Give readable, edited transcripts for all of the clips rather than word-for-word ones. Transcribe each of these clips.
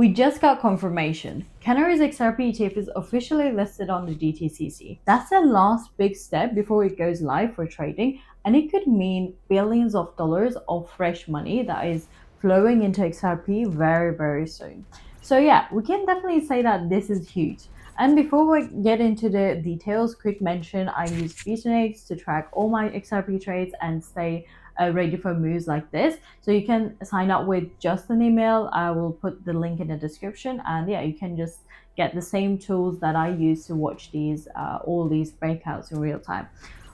We just got confirmation. Canary's XRP ETF is officially listed on the DTCC. That's the last big step before it goes live for trading, and it could mean billions of dollars of fresh money that is flowing into XRP very, very soon. So yeah, we can definitely say that this is huge. And before we get into the details, quick mention, I use BITUNIX to track all my XRP trades and stay ready for moves like this. So you can sign up with just an email. I will put the link in the description, and yeah, you can just get the same tools that I use to watch these all these breakouts in real time.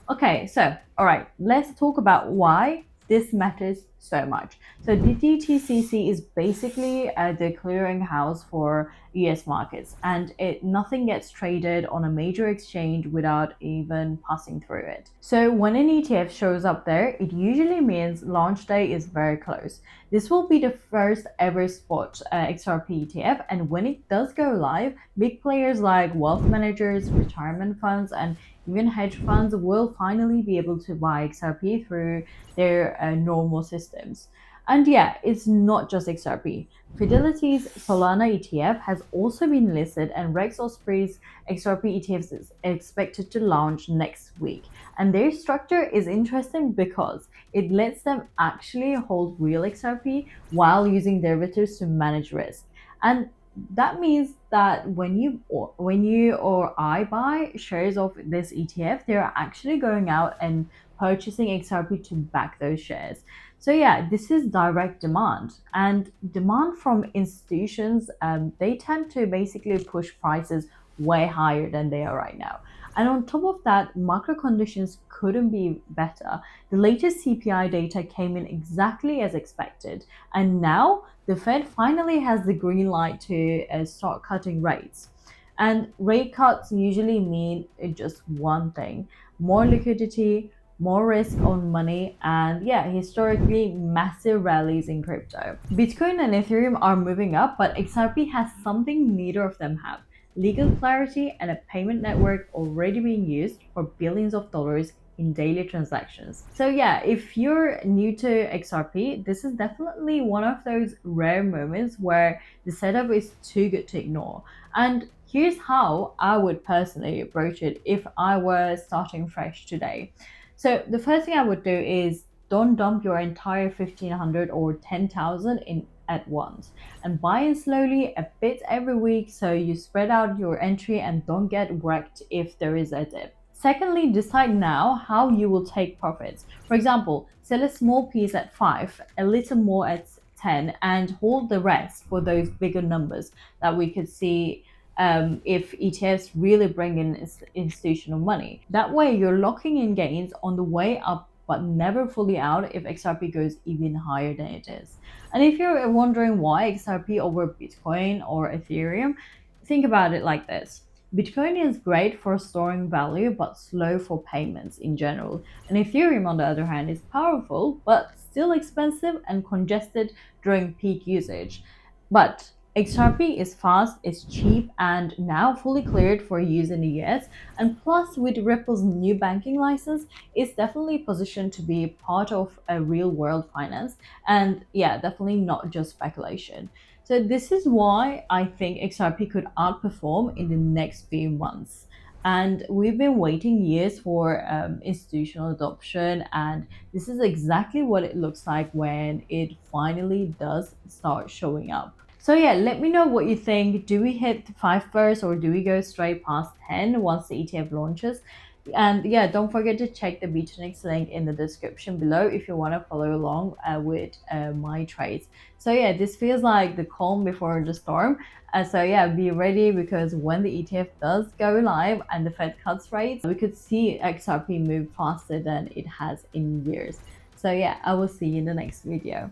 Okay, so all right, let's talk about why this matters so much. So the DTCC is basically the clearinghouse for US markets, and nothing gets traded on a major exchange without even passing through it. So when an ETF shows up there, it usually means launch day is very close. This will be the first ever spot XRP ETF, and when it does go live, big players like wealth managers, retirement funds, and even hedge funds will finally be able to buy XRP through their normal systems. And yeah, it's not just XRP. Fidelity's Solana ETF has also been listed, and Rex Osprey's XRP ETFs is expected to launch next week. And their structure is interesting because it lets them actually hold real XRP while using derivatives to manage risk. And that means that when you or I buy shares of this ETF, they're actually going out and purchasing XRP to back those shares. So yeah, this is direct demand, and demand from institutions, they tend to basically push prices way higher than they are right now. And on top of that, macro conditions couldn't be better. The latest CPI data came in exactly as expected, and now the Fed finally has the green light to start cutting rates. And rate cuts usually mean just one thing: more liquidity, more risk on money, and yeah, historically massive rallies in crypto. Bitcoin and Ethereum are moving up, but XRP has something neither of them have: legal clarity and a payment network already being used for billions of dollars in daily transactions. So yeah, if you're new to XRP, this is definitely one of those rare moments where the setup is too good to ignore. And here's how I would personally approach it if I were starting fresh today. So the first thing I would do is don't dump your entire 1500 or 10,000 in at once, and buy in slowly, a bit every week, so you spread out your entry and don't get wrecked if there is a dip. Secondly, decide now how you will take profits. For example, sell a small piece at 5, a little more at 10, and hold the rest for those bigger numbers that we could see if ETFs really bring in institutional money. That way, you're locking in gains on the way up, but never fully out if XRP goes even higher than it is. And if you're wondering why XRP over Bitcoin or Ethereum, think about it like this. Bitcoin is great for storing value, but slow for payments in general. And Ethereum, on the other hand, is powerful, but still expensive and congested during peak usage. But XRP is fast, it's cheap, and now fully cleared for use in the US. And plus, with Ripple's new banking license, it's definitely positioned to be part of a real world finance. And yeah, definitely not just speculation. So this is why I think XRP could outperform in the next few months. And we've been waiting years for institutional adoption, and this is exactly what it looks like when it finally does start showing up. So yeah, let me know what you think. Do we hit 5 first, or do we go straight past 10 once the ETF launches? And yeah, don't forget to check the BITUNIX link in the description below if you want to follow along with my trades. So yeah, this feels like the calm before the storm. So yeah, be ready, because when the ETF does go live and the Fed cuts rates, we could see XRP move faster than it has in years. So yeah, I will see you in the next video.